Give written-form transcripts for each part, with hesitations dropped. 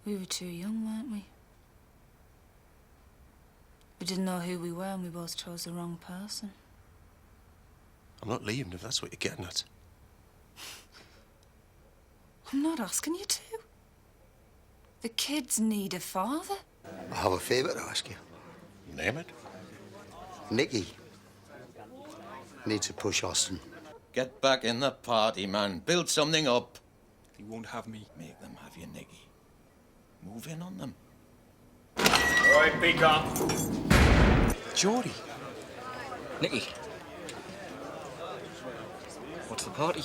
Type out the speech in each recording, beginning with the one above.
We were too young, weren't we? We didn't know who we were, and we both chose the wrong person. I'm not leaving if that's what you're getting at. I'm not asking you to. The kids need a father. I have a favour to ask you. Name it. Nicky needs a push, Austin. Get back in the party, man. Build something up. He won't have me. Make them have you, Nicky. Move in on them. All right, big up. Geordie. Nicky. What's the party?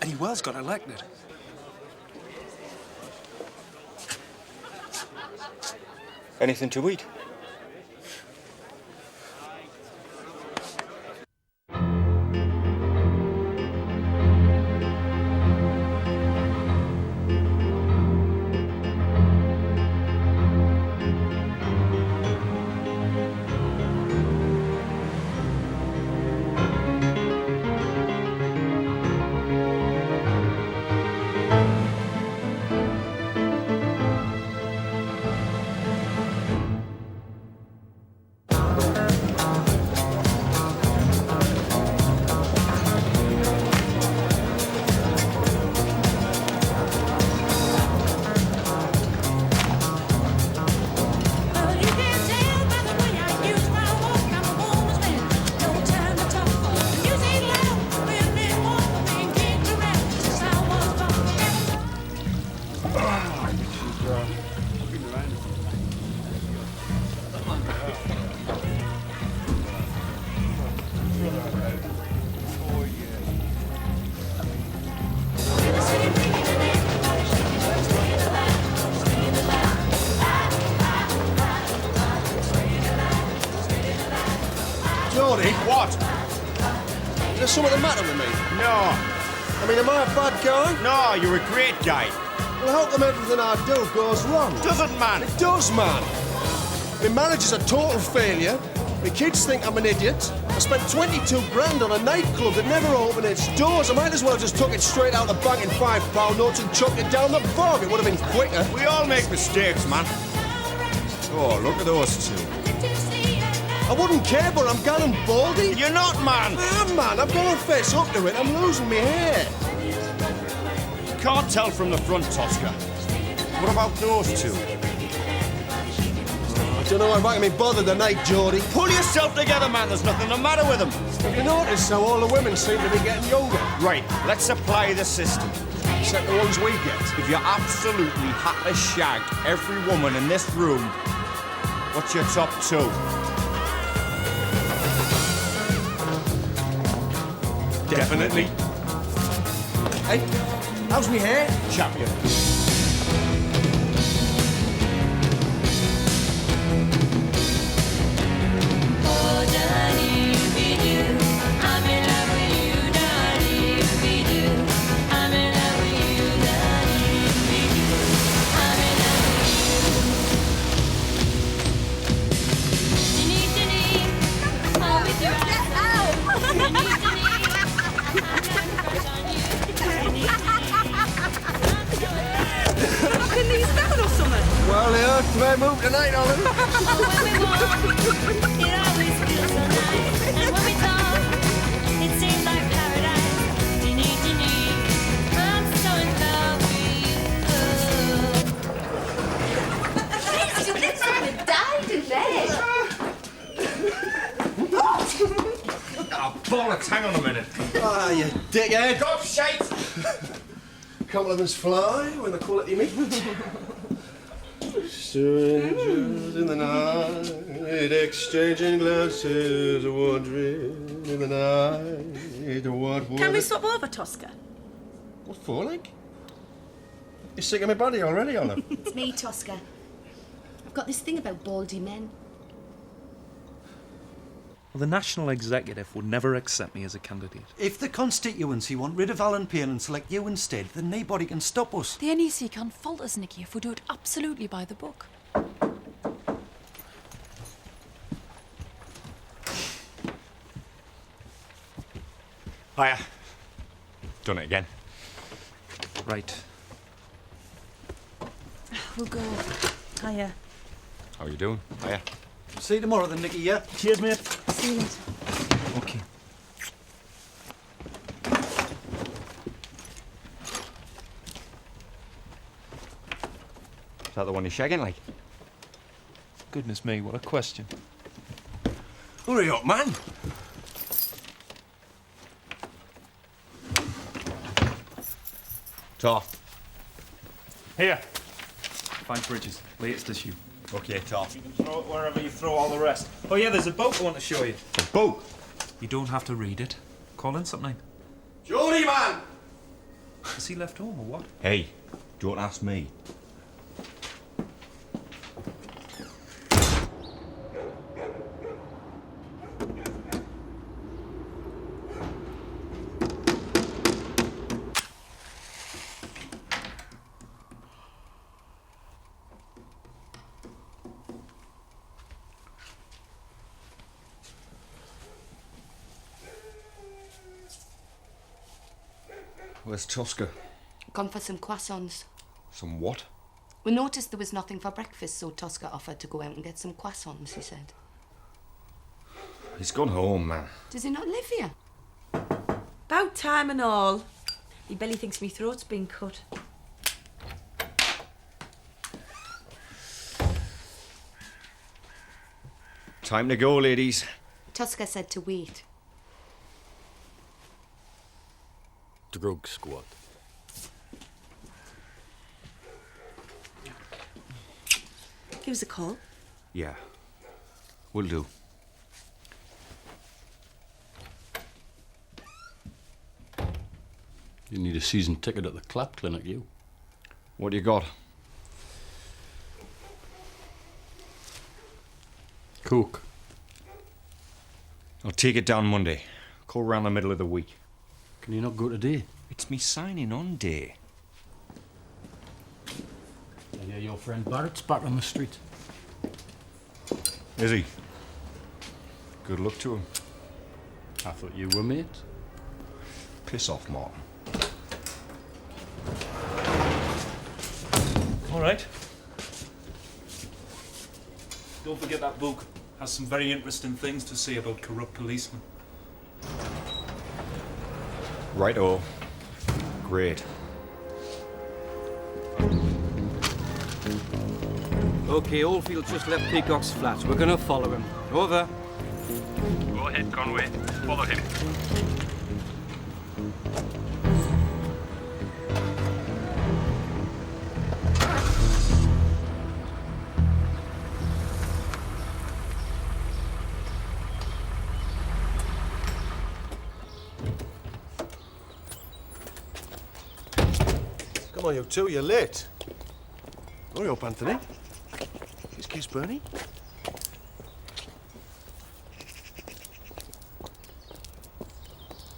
Eddie Wells got elected. Anything to eat? Geordie? What? Is there something the matter with me? No, I mean, am I a bad guy? no, you're a great guy. Well, how come everything I do goes wrong? Doesn't, man. It does, man. My marriage is a total failure. My kids think I'm an idiot. I spent 22 grand on a nightclub that never opened its doors. I might as well have just took it straight out of the bank in £5 notes and chucked it down the bog. It would have been quicker. We all make mistakes, man. Oh, look at those two. I wouldn't care, but I'm gone and baldy. You're not, man. I am, man. I'm going to face up to it. I'm losing my hair. Can't tell from the front, Tosca. What about those two? I don't know if I can be bothered tonight, Geordie. Pull yourself together, man. There's nothing the matter with them. Have you noticed how all the women seem to be getting younger? Right, let's apply the system. Except the ones we get. If you absolutely had to shag every woman in this room, what's your top two? Definitely. Hey, how's me hair? Champion. Well, yeah, it's my move tonight, Ollie. Oh, bollocks, hang on a minute. Ah, you dickhead. Go shite! Compliments fly when the quality meet. Strangers in the night, exchanging glances, wandering in the night. What Can we stop over, Tosca? What for, like? You're sick of my body already, Olive. It's me, Tosca. I've got this thing about baldy men. Well, the National Executive would never accept me as a candidate. If the constituency want rid of Alan Payne and select you instead, then nobody can stop us. The NEC can't fault us, Nicky, if we do it absolutely by the book. Hiya. Done it again. Right. we'll go. Hiya. How are you doing? Hiya. See you tomorrow then, Nicky, yeah? Cheers, mate. See you later. Okay. Is that the one you're shagging like? Goodness me, what a question. Hurry up, man. Tar. Here. Find Bridges, latest issue. Okay, Tar. You can throw it wherever you throw all the rest. Oh yeah, there's a boat I want to show you. A boat? You don't have to read it. Call in something. Geordie, man! Has he left home or what? Hey, don't ask me. Where's Tosca? Gone for some croissants. Some what? We noticed there was nothing for breakfast, so Tosca offered to go out and get some croissants, he said. He's gone home, man. Does he not live here? About time and all. He barely thinks me throat's been cut. Time to go, ladies. Tosca said to wait. Drug squad. Give us a call. Yeah. Will do. You need a season ticket at the Clap Clinic, you. What do you got? Coke. I'll take it down Monday. Call round the middle of the week. Can you not go today? It's me signing on day. Yeah, your friend Barrett's back on the street. Is he? Good luck to him. I thought you were mates. Piss off, Martin. All right. Don't forget that book. Has some very interesting things to say about corrupt policemen. Right-o. Great. Okay, Oldfield's just left Peacock's flat. We're gonna follow him. Over. Go ahead, Conway. Follow him. Come on, you two, you're late. Hurry up, Anthony. Just kiss Bernie.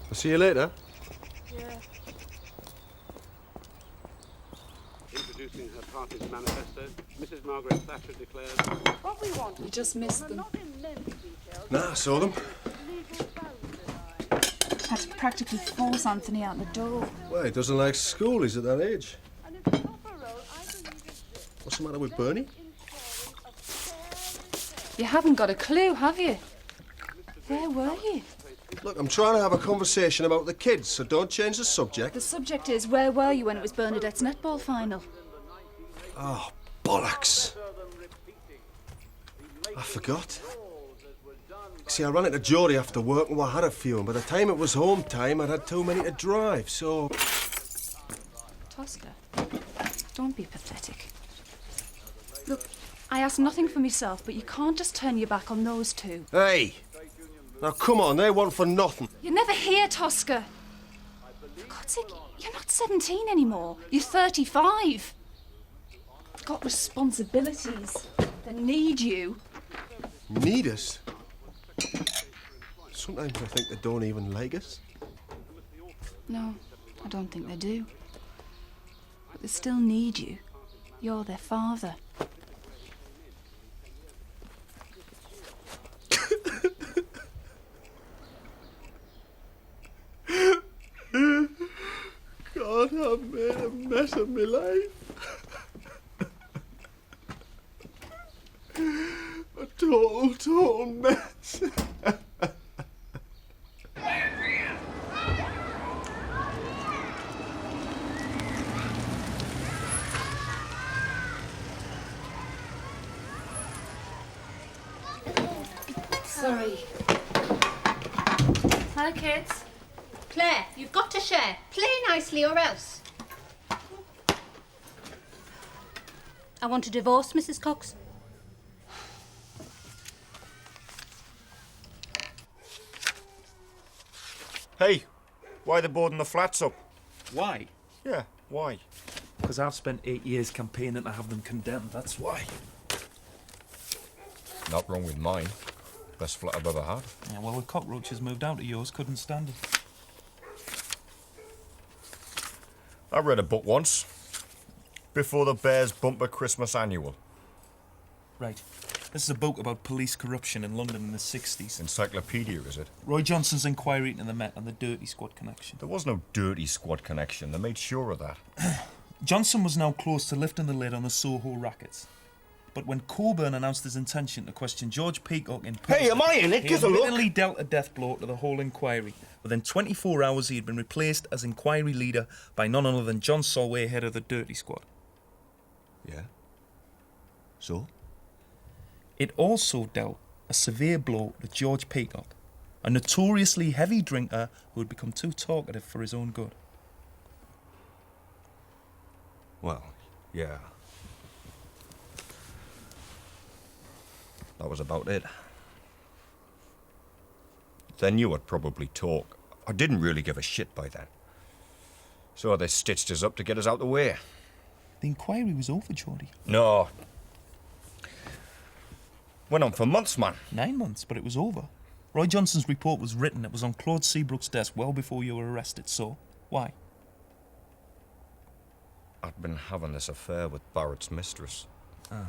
I'll see you later. Introducing her party's manifesto, Mrs. Margaret Thatcher declares... What we want? You just missed them. Nah, I saw them. Had to practically force Anthony out the door. Well, he doesn't like school. He's at that age. What's the matter with Bernie? You haven't got a clue, have you? Where were you? Look, I'm trying to have a conversation about the kids, so don't change the subject. The subject is, where were you when it was Bernadette's netball final? Oh, bollocks. I forgot. See, I ran into Geordie after work and I had a few, and by the time it was home time, I'd had too many to drive, so... Tosca, don't be pathetic. Look, I asked nothing for myself, but you can't just turn your back on those two. Hey! Now, come on, they want for nothing. You're never here, Tosca. For God's sake, you're not 17 anymore. You're 35. You've got responsibilities that need you. Need us? Sometimes I think they don't even like us. No, I don't think they do. But they still need you. You're their father. God, I've made a mess of my life. A total mess. Sorry. Hi, kids. Claire, you've got to share. Play nicely or else. I want a divorce, Mrs. Cox. Hey, why they boarding the flats up? Why? Yeah, why? Because I've spent 8 years campaigning to have them condemned, that's why. Not wrong with mine. Best flat I've ever had. Yeah, well, the cockroaches moved out of yours, couldn't stand it. I read a book once. Before the Bears Bumper Christmas Annual. Right. This is a book about police corruption in London in the 60s. Encyclopedia, is it? Roy Johnson's inquiry into the Met and the Dirty Squad connection. There was no Dirty Squad connection. They made sure of that. Johnson was now close to lifting the lid on the Soho rackets. But when Coburn announced his intention to question George Peacock in person, Hey, am I in it? he Give a look. admittedly dealt a death blow to the whole inquiry. Within 24 hours, he had been replaced as inquiry leader by none other than John Solway, head of the Dirty Squad. Yeah? So? It also dealt a severe blow to George Peacock, a notoriously heavy drinker who had become too talkative for his own good. Well, yeah. That was about it. They knew I'd probably talk. I didn't really give a shit by then. So they stitched us up to get us out the way. The inquiry was over, Geordie. No. Went on for months, man. 9 months, but it was over. Roy Johnson's report was written. It was on Claude Seabrook's desk well before you were arrested, so why? I'd been having this affair with Barrett's mistress. Ah.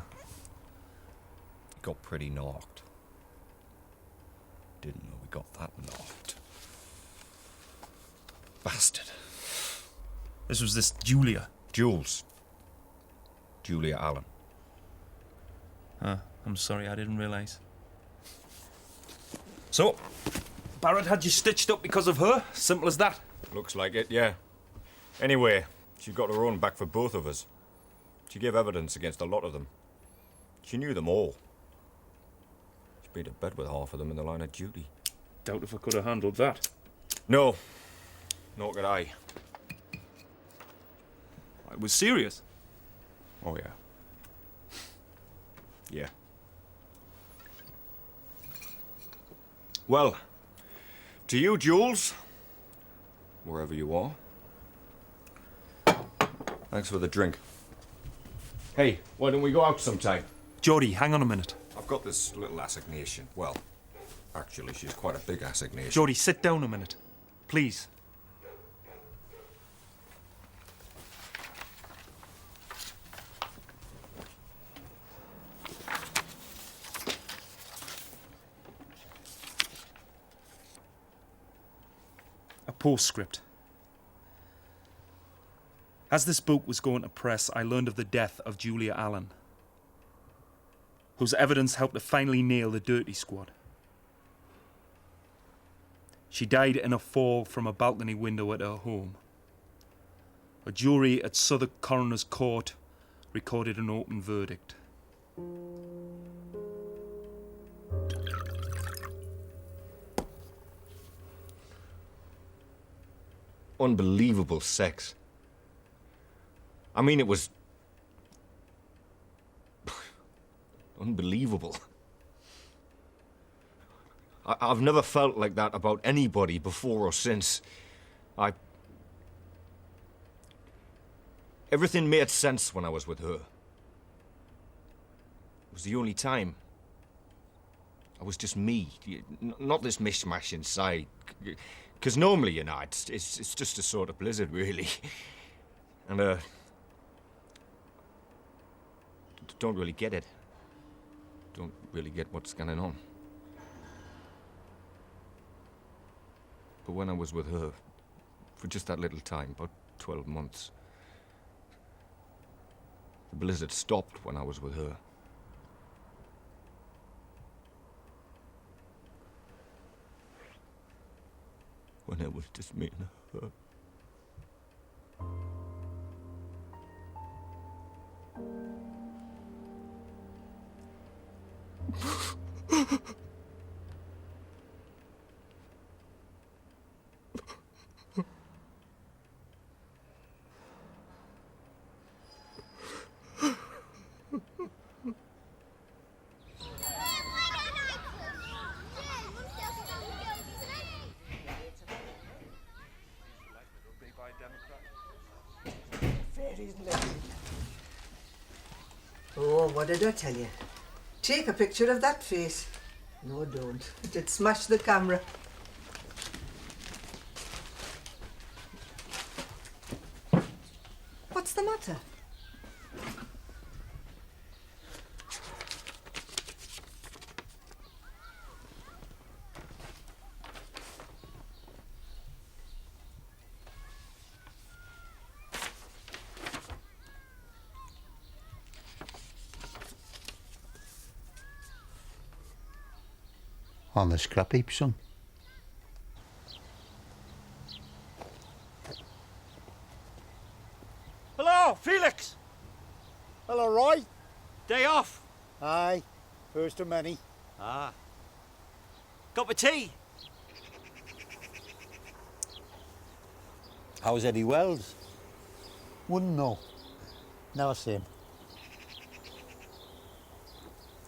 It got pretty knocked. Didn't know we got that knocked. Bastard. This was this Julia. Jules. Julia Allen. Ah, I'm sorry, I didn't realise. So, Barrett had you stitched up because of her? Simple as that. Looks like it, yeah. Anyway, she got her own back for both of us. She gave evidence against a lot of them. She knew them all. She'd been to bed with half of them in the line of duty. Doubt if I could have handled that. No. Nor could I. It was serious. Oh, yeah. Yeah. Well, to you, Jules, wherever you are. Thanks for the drink. Hey, why don't we go out sometime? Geordie, hang on a minute. I've got this little assignation. Well, actually, she's quite a big assignation. Geordie, sit down a minute. Please. A postscript. As this book was going to press, I learned of the death of Julia Allen, whose evidence helped to finally nail the Dirty Squad. She died in a fall from a balcony window at her home. A jury at Southwark Coroner's Court recorded an open verdict. Unbelievable sex. I mean, it was unbelievable. I've never felt like that about anybody before or since. Everything made sense when I was with her. It was the only time. I was just me, not this mishmash inside. Because normally, you know, it's just a sort of blizzard, really. And, don't really get it. Don't really get what's going on. But when I was with her, for just that little time, about 12 months, the blizzard stopped when I was with her. it was just me and her. Oh, what did I tell you? Take a picture of that face. No, don't. It'd smash the camera. What's the matter? On the scrap heap, son. Hello, Felix! Hello, Roy. Day off? Aye, first of many. Ah. Cup of tea? How's Eddie Wells? Wouldn't know. Never seen him.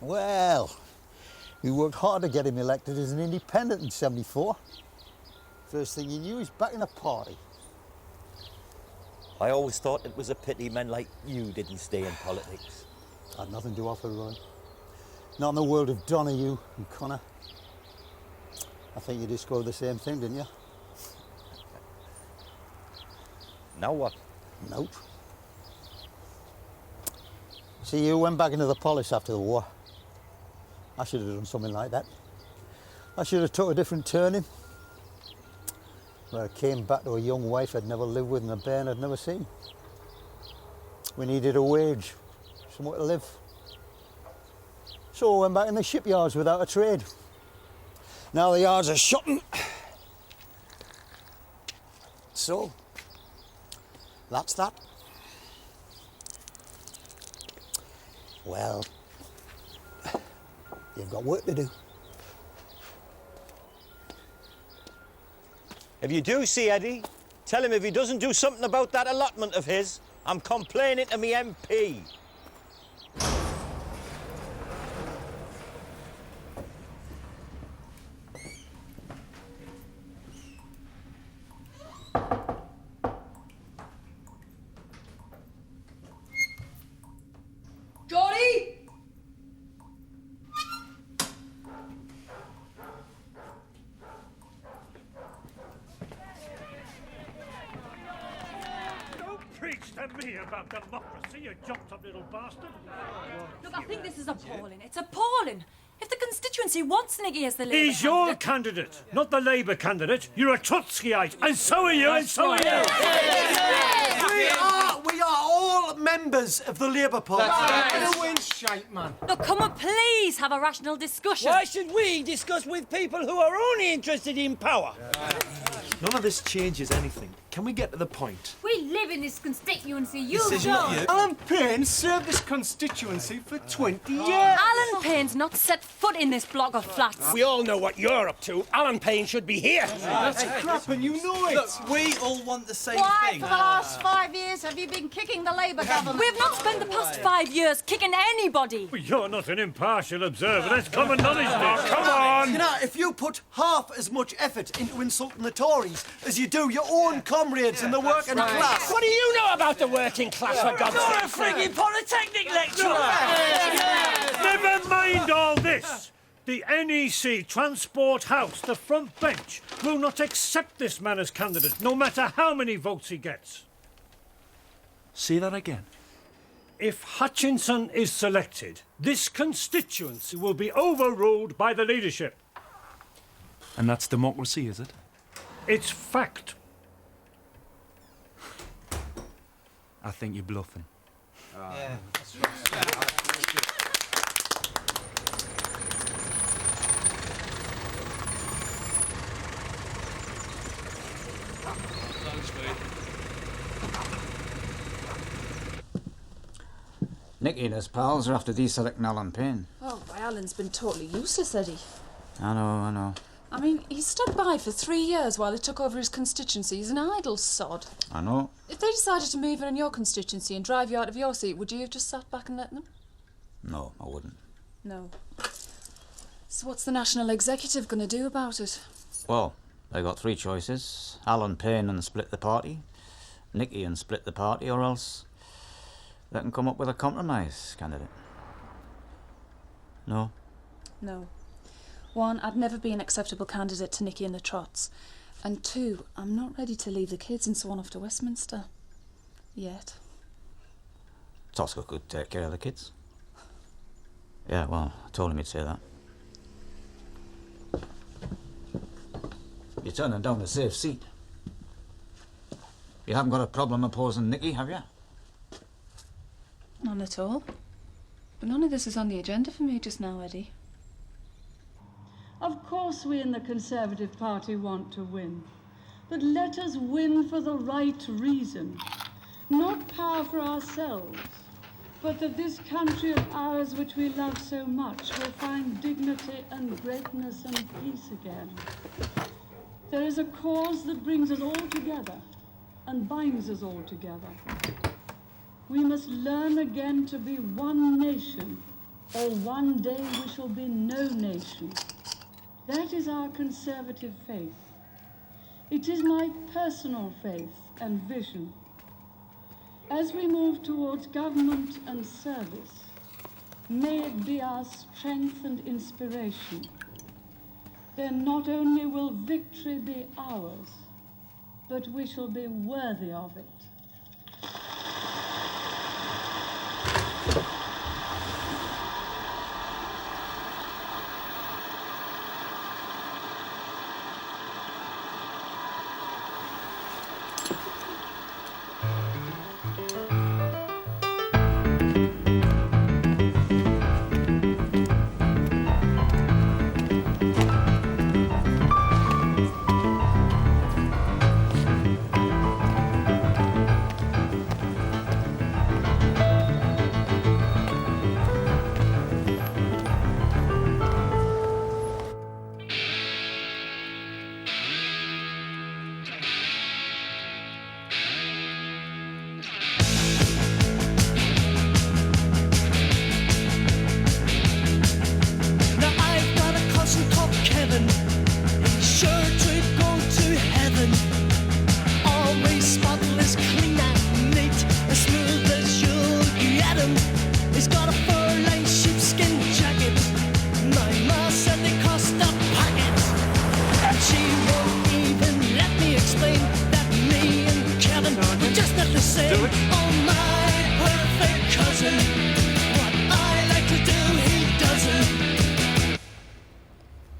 Well, we worked hard to get him elected as an independent in '74. First thing he knew, he's back in a party. I always thought it was a pity men like you didn't stay in politics. I'd nothing to offer, Roy. Not in the world of Donahue and Connor. I think you discovered the same thing, didn't you? Now what? Nope. See, you went back into the police after the war. I should have done something like that. I should have took a different turning. Where I came back to a young wife I'd never lived with and a bairn I'd never seen. We needed a wage, somewhere to live. So I went back in the shipyards without a trade. Now the yards are shutting. So, that's that. Well, you've got work to do. If you do see Eddie, tell him if he doesn't do something about that allotment of his, I'm complaining to me MP. Geordie! Preach to me about democracy, you jumped-up little bastard. Look, I think this is appalling. It's appalling. If the constituency wants Nicky as the Labour He's your candidate, not the Labour candidate. You're a Trotskyite, and so are you, and so are you. We are all members of the Labour Party. That's We're in shape, man. Look, come on, please have a rational discussion. Why should we discuss with people who are only interested in power? None of this changes anything. Can we get to the point? We live in this constituency. You This is don't. not you. Alan Payne served this constituency for 20 years. Alan Payne's not set foot in this block of flats. We all know what you're up to. Alan Payne should be here. That's crap, and you know it. Look, we all want the same Why, thing. for the last 5 years, have you been kicking the Labour government? We have not spent the past 5 years kicking anybody. Well, you're not an impartial observer. That's common knowledge, this. Come on! You know, if you put half as much effort into insulting the Tories as you do your own comrades in the working class. What do you know about the working class, for God's sake? You're a frigging Polytechnic lecturer! Never mind all this. The NEC Transport House, the front bench, will not accept this man as candidate, no matter how many votes he gets. Say that again. If Hutchinson is selected, this constituency will be overruled by the leadership. And that's democracy, is it? It's fact. I think you're bluffing. Yeah, that's right. Nicky and his pals are after deselecting Alan Payne. Oh, why, Alan's been totally useless, Eddie. I know. I mean, he stood by for 3 years while he took over his constituency. He's an idle sod. I know. If they decided to move in your constituency and drive you out of your seat, would you have just sat back and let them? No, I wouldn't. No. So what's the National Executive going to do about it? Well, they got 3 choices. Alan Payne and split the party, Nicky and split the party, or else they can come up with a compromise candidate. No? No. 1, I'd never be an acceptable candidate to Nicky and the Trots. And 2, I'm not ready to leave the kids and so on off to Westminster. Yet. Tosca could take care of the kids. Yeah, well, I told him he'd say that. You're turning down a safe seat. You haven't got a problem opposing Nicky, have you? None at all. But none of this is on the agenda for me just now, Eddie. Of course we in the Conservative Party want to win. But let us win for the right reason. Not power for ourselves, but that this country of ours which we love so much will find dignity and greatness and peace again. There is a cause that brings us all together and binds us all together. We must learn again to be one nation, or one day we shall be no nation. That is our Conservative faith. It is my personal faith and vision. As we move towards government and service, may it be our strength and inspiration. Then not only will victory be ours, but we shall be worthy of it.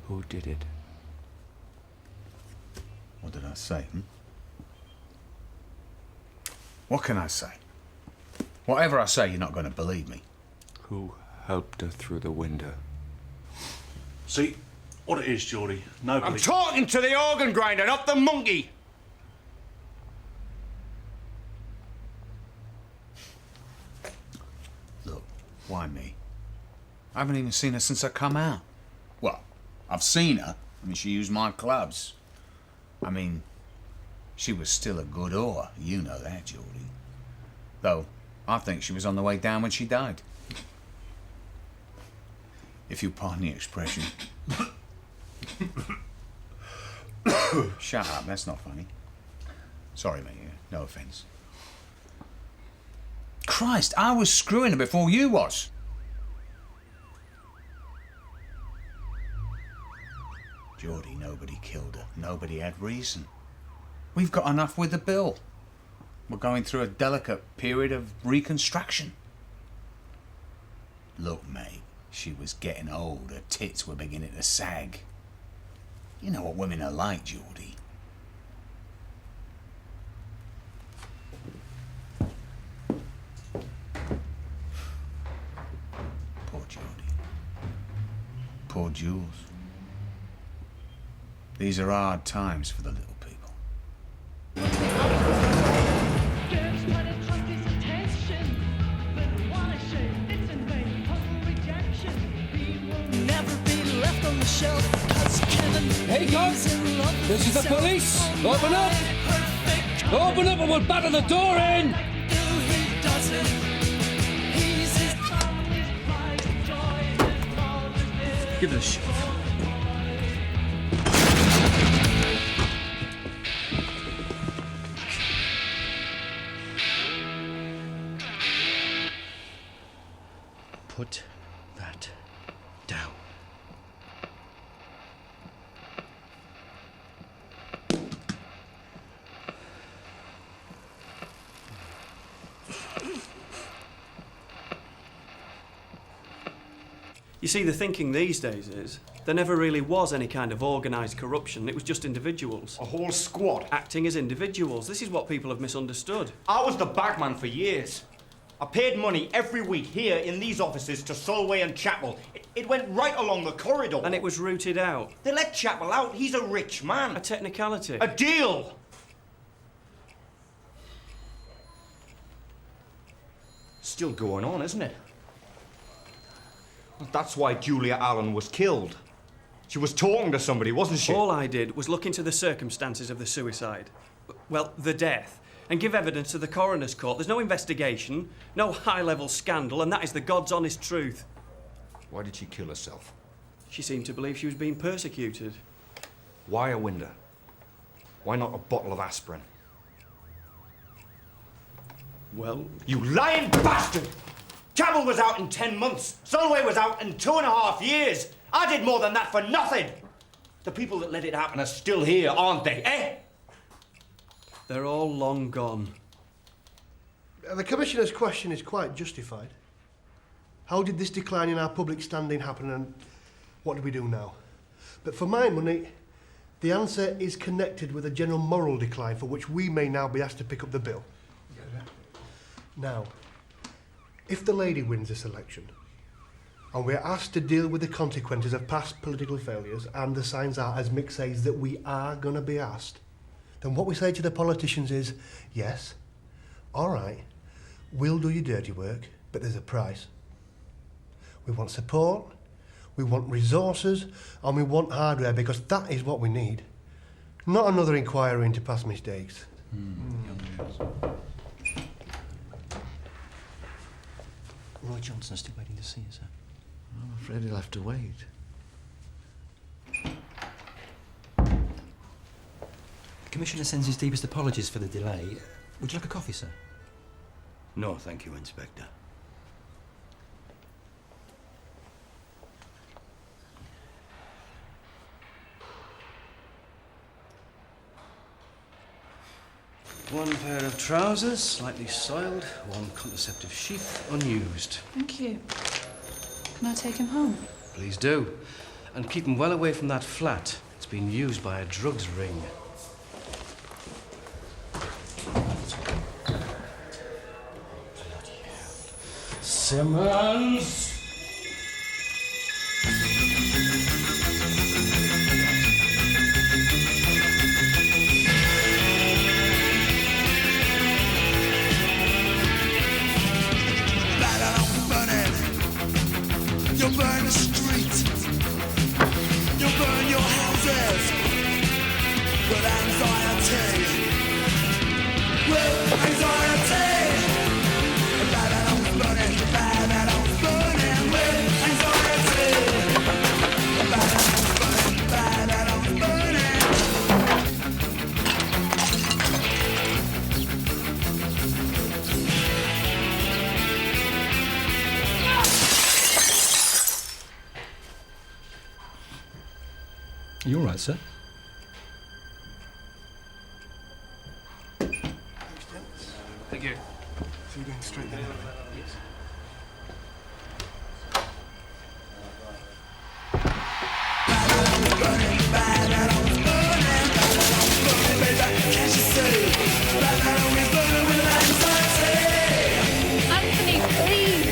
Who did it? What did I say? What can I say? Whatever I say, you're not going to believe me. Who helped her through the window? See, what it is, Geordie, nobody... I'm talking to the organ grinder, not the monkey! Look, why me? I haven't even seen her since I come out. Well, I've seen her. I mean, she used my clubs. I mean, she was still a good whore. You know that, Geordie. Though, I think she was on the way down when she died. If you pardon the expression. Shut up, that's not funny. Sorry, mate, no offence. Christ, I was screwing her before you was. Geordie, nobody killed her. Nobody had reason. We've got enough with the bill. We're going through a delicate period of reconstruction. Look, mate, she was getting old. Her tits were beginning to sag. You know what women are like, Geordie. Poor Geordie. Poor Jules. These are hard times for the little people. Girls try to trust his attention, but what a shame. Hey, guys! This is the police! Open up! Open up or we'll batter the door in! Give it a shot. Put that down. You see, the thinking these days is there never really was any kind of organised corruption. It was just individuals. A whole squad. Acting as individuals. This is what people have misunderstood. I was the bagman for years. I paid money every week here in these offices to Solway and Chapel. It went right along the corridor. And it was rooted out. They let Chapel out. He's a rich man. A technicality. A deal. Still going on, isn't it? Well, that's why Julia Allen was killed. She was talking to somebody, wasn't she? All I did was look into the circumstances of the suicide. Well, the death. And give evidence to the coroner's court. There's no investigation, no high-level scandal, and that is the God's honest truth. Why did she kill herself? She seemed to believe she was being persecuted. Why a window? Why not a bottle of aspirin? Well... You lying bastard! Chapel was out in 10 months. Solway was out in 2.5 years. I did more than that for nothing. The people that let it happen are still here, aren't they, eh? They're all long gone. The Commissioner's question is quite justified. How did this decline in our public standing happen and what do we do now? But for my money, the answer is connected with a general moral decline for which we may now be asked to pick up the bill. Now, if the lady wins this election and we're asked to deal with the consequences of past political failures, and the signs are, as Mick says, that we are going to be asked, then what we say to the politicians is, yes, all right, we'll do your dirty work, but there's a price. We want support, we want resources, and we want hardware, because that is what we need. Not another inquiry into past mistakes. Roy Johnson's still waiting to see you, sir. I'm afraid he'll have to wait. The Commissioner sends his deepest apologies for the delay. Would you like a coffee, sir? No, thank you, Inspector. One pair of trousers, slightly soiled. One contraceptive sheath, unused. Thank you. Can I take him home? Please do. And keep him well away from that flat. It's been used by a drugs ring. Simmons! You'll burn the street. You'll burn your houses with anxiety. With anxiety. Babylon's burning. Babylon's burning with anxiety. Babylon's burning. Babylon's burning. Are you all right, sir? Thank you. So you're going straight there? Yes. Anthony, please!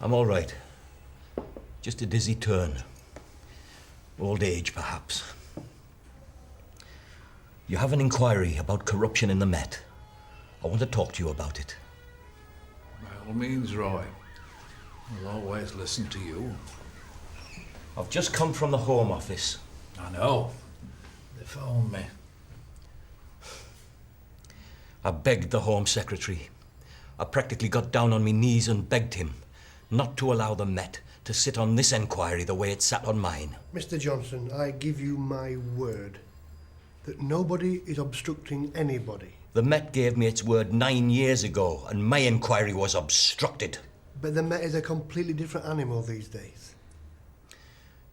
I'm all right. Just a dizzy turn. Old age, perhaps. You have an inquiry about corruption in the Met. I want to talk to you about it. By all means, Roy. We'll always listen to you. I've just come from the Home Office. I know. They phoned me. I begged the Home Secretary. I practically got down on my knees and begged him not to allow the Met to sit on this inquiry the way it sat on mine. Mr. Johnson, I give you my word that nobody is obstructing anybody. The Met gave me its word 9 years ago, and my inquiry was obstructed. But the Met is a completely different animal these days.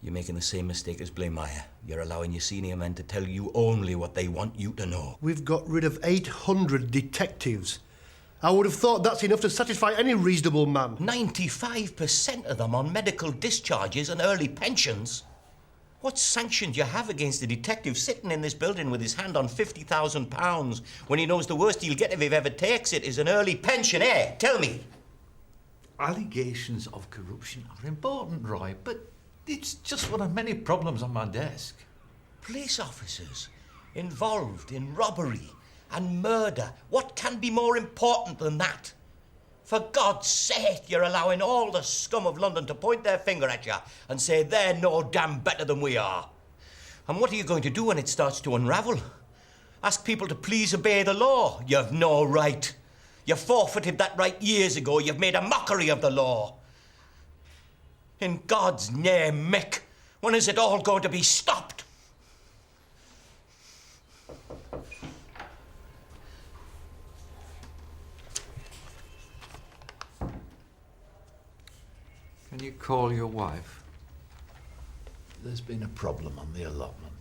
You're making the same mistake as Blaymeyer. You're allowing your senior men to tell you only what they want you to know. We've got rid of 800 detectives. I would have thought that's enough to satisfy any reasonable man. 95% of them on medical discharges and early pensions. What sanction do you have against a detective sitting in this building with his hand on £50,000 when he knows the worst he'll get if he ever takes it is an early pension, eh? Tell me. Allegations of corruption are important, Roy, but it's just one of many problems on my desk. Police officers involved in robbery and murder. What can be more important than that? For God's sake, you're allowing all the scum of London to point their finger at you and say they're no damn better than we are. And what are you going to do when it starts to unravel? Ask people to please obey the law? You've no right. You forfeited that right years ago. You've made a mockery of the law. In God's name, Mick, when is it all going to be stopped? Can you call your wife? There's been a problem on the allotment.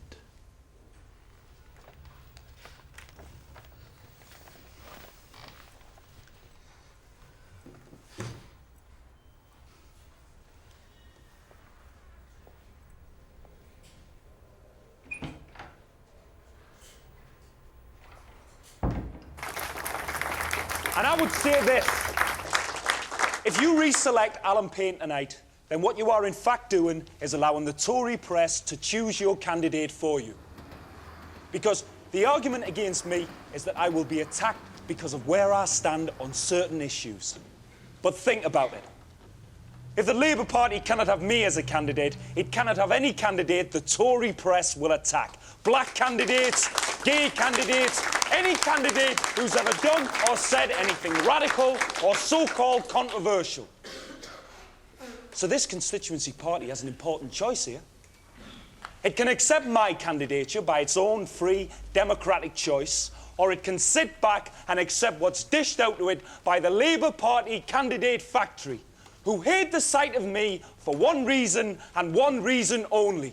And I would say this. If you reselect Alan Payne tonight, then what you are in fact doing is allowing the Tory press to choose your candidate for you. Because the argument against me is that I will be attacked because of where I stand on certain issues. But think about it. If the Labour Party cannot have me as a candidate, it cannot have any candidate the Tory press will attack. Black candidates, gay candidates, any candidate who's ever done or said anything radical or so-called controversial. So this constituency party has an important choice here. It can accept my candidature by its own free, democratic choice, or it can sit back and accept what's dished out to it by the Labour Party candidate factory, who hate the sight of me for one reason and one reason only.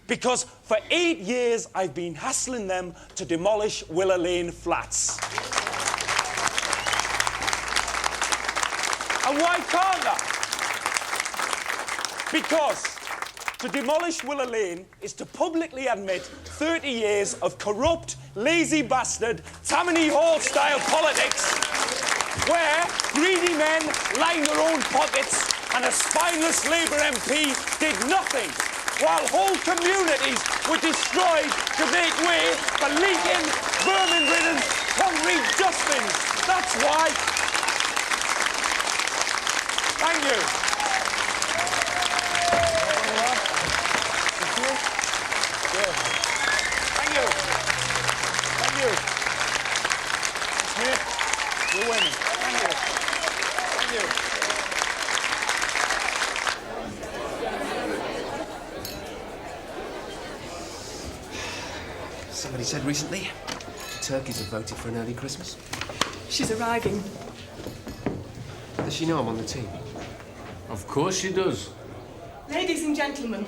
Because for 8 years I've been hassling them to demolish Willow Lane Flats. And why can't I? Because to demolish Willow Lane is to publicly admit 30 years of corrupt, lazy bastard, Tammany Hall-style politics, where greedy men line their own pockets and a spineless Labour MP did nothing, while whole communities were destroyed to make way for leaking, vermin-ridden, concrete dustbins. That's why. Thank you. Thank you. Thank you. Smith, you're winning. Thank you. Thank you. Somebody said recently, turkeys have voted for an early Christmas. She's arriving. Does she know I'm on the team? Of course she does. Ladies and gentlemen,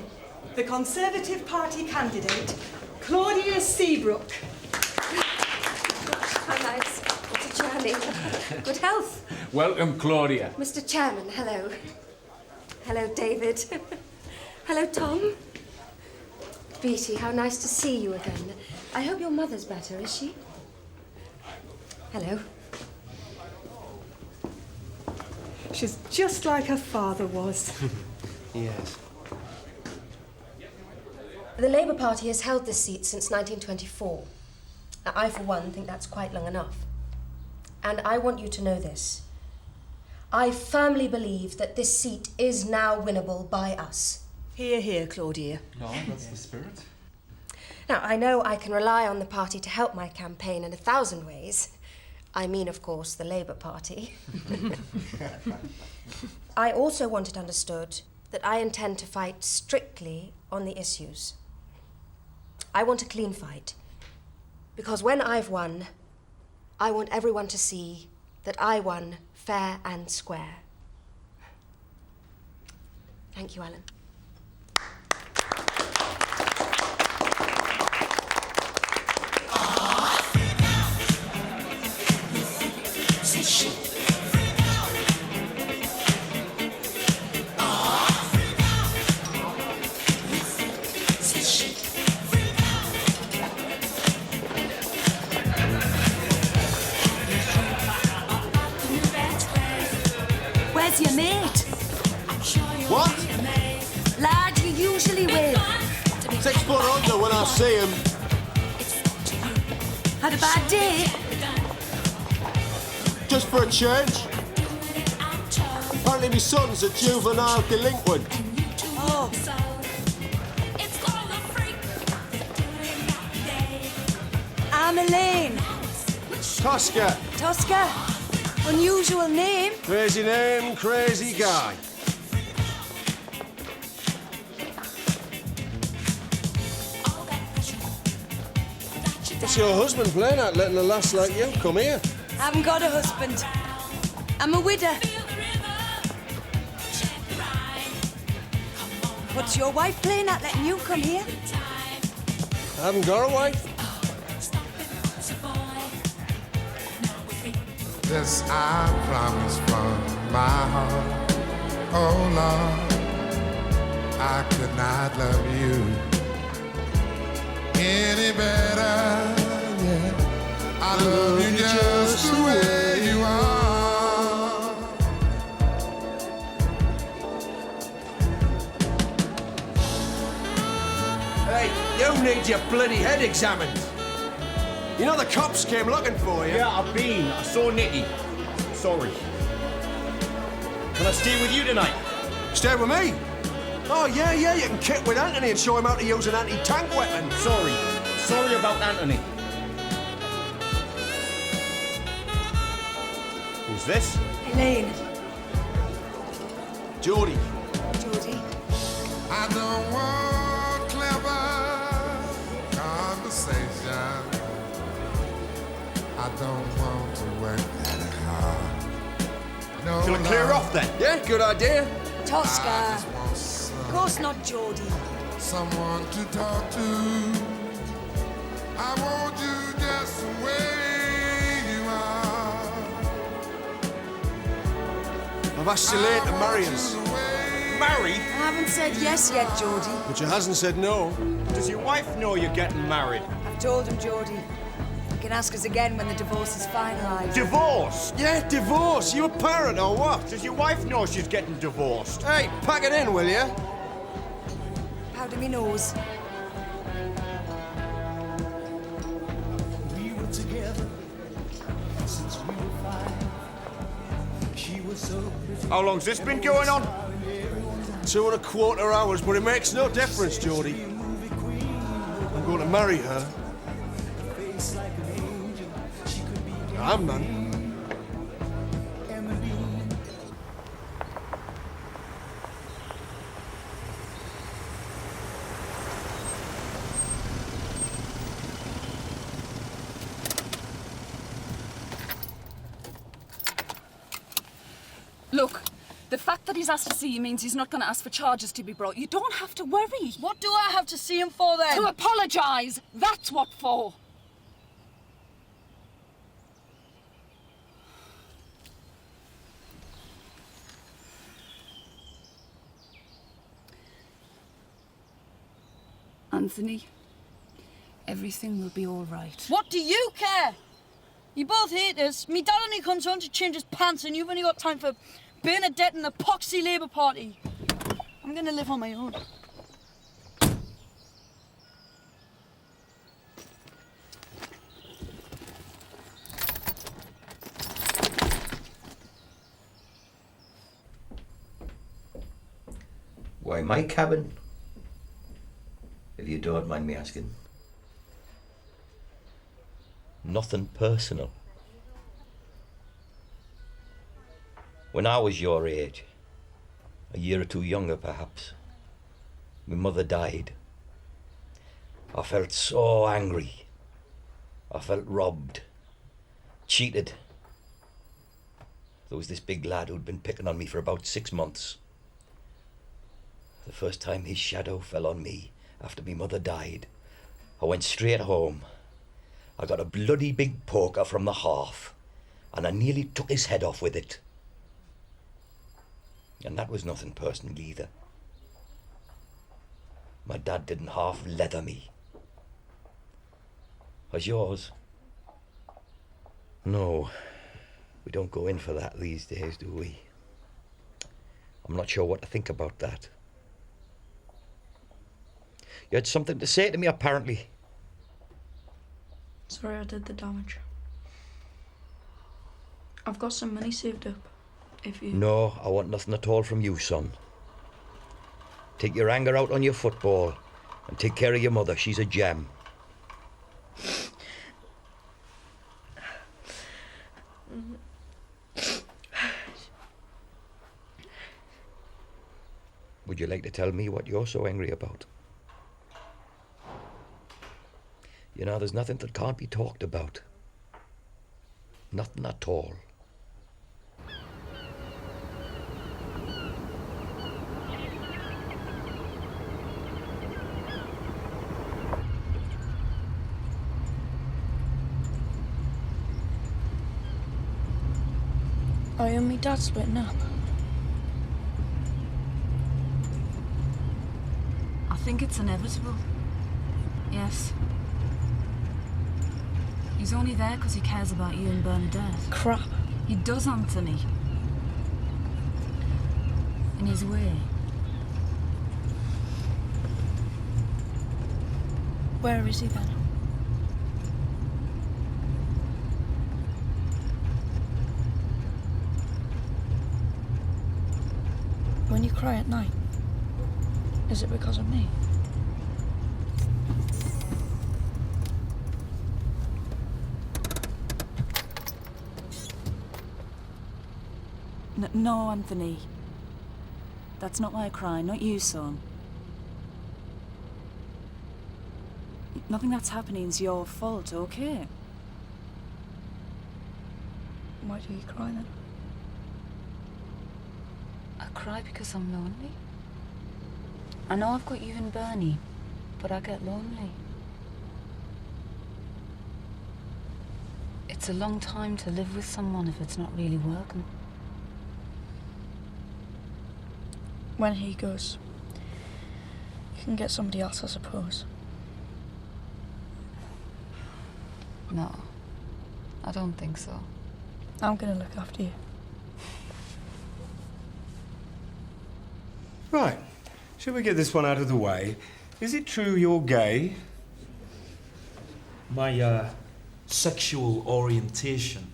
the Conservative Party candidate, Claudia Seabrook. How nice. What a journey. Good health. Welcome, Claudia. Mr. Chairman, hello. Hello, David. Hello, Tom. Beatty, how nice to see you again. I hope your mother's better, is she? Hello. She's just like her father was. Yes. The Labour Party has held this seat since 1924. Now, I, for one, think that's quite long enough. And I want you to know this. I firmly believe that this seat is now winnable by us. Hear, hear, Claudia. No, that's the spirit. Now, I know I can rely on the party to help my campaign in 1,000 ways. I mean, of course, the Labour Party. I also want it understood that I intend to fight strictly on the issues. I want a clean fight. Because when I've won, I want everyone to see that I won fair and square. Thank you, Alan. Where's your mate? What? Lad you usually with. 6 foot under when I see him. Had a bad day? Just for a change. Apparently my son's a juvenile delinquent. Oh. I'm Elaine. Tosca. Tosca. Unusual name. Crazy name, crazy guy. What's your husband playing at, letting a lass like you come here? Haven't got a husband. I'm a widow. What's your wife playing at, letting you come here? I haven't got a wife. This I promise from my heart. Oh Lord, I could not love you any better. Yeah, I love you just the way you are. Hey, you need your bloody head examined. You know the cops came looking for you. Yeah, I've been. I saw Nicky. Sorry. Can I stay with you tonight? Stay with me? Oh, yeah, you can kit with Anthony and show him how to use an anti-tank weapon. Sorry about Anthony. Who's this? Elaine. Geordie. Geordie. I don't want clever conversation. I don't want to work that hard. No, Shall I clear off then? Yeah, good idea. Tosca. Of course not Geordie. Someone to talk to. I want you just the way you are. I've asked Elaine to marry us. Marry? I haven't said yes yet, Geordie. But she hasn't said no. Does your wife know you're getting married? I've told him, Geordie. You can ask us again when the divorce is finalised. Divorce? Yeah, divorce. You a parent or what? Does your wife know she's getting divorced? Hey, pack it in, will you? Powder me nose. We were together since we were 5. She was so pretty. How long's this been going on? 2 1/4 hours, but it makes no difference, Geordie. I'm going to marry her. I'm man. Look, the fact that he's asked to see you means he's not going to ask for charges to be brought. You don't have to worry. What do I have to see him for then? To apologise. That's what for. Anthony, everything will be all right. What do you care? You both hate us. Me dad only comes home to change his pants and you've only got time for Bernadette and the poxy Labour Party. I'm gonna live on my own. Why my cabin? If you don't mind me asking. Nothing personal. When I was your age, a year or two younger perhaps, my mother died. I felt so angry. I felt robbed, cheated. There was this big lad who'd been picking on me for about 6 months. The first time his shadow fell on me after my mother died, I went straight home. I got a bloody big poker from the hearth, and I nearly took his head off with it. And that was nothing personal either. My dad didn't half leather me. As yours? No, we don't go in for that these days, do we? I'm not sure what to think about that. You had something to say to me, apparently. Sorry I did the damage. I've got some money saved up, if you... No, I want nothing at all from you, son. Take your anger out on your football and take care of your mother. She's a gem. Would you like to tell me what you're so angry about? You know, there's nothing that can't be talked about. Nothing at all. Are you and me dad splitting up? I think it's inevitable. Yes. He's only there because he cares about you and Bernadette. Crap. He does, Anthony. In his way. Where is he then? When you cry at night, is it because of me? No, Anthony. That's not why I cry, not you, son. Nothing that's happening is your fault, okay? Why do you cry then? I cry because I'm lonely. I know I've got you and Bernie, but I get lonely. It's a long time to live with someone if it's not really working. When he goes, you can get somebody else, I suppose. No, I don't think so. I'm gonna look after you. Right. Shall we get this one out of the way? Is it true you're gay? My, sexual orientation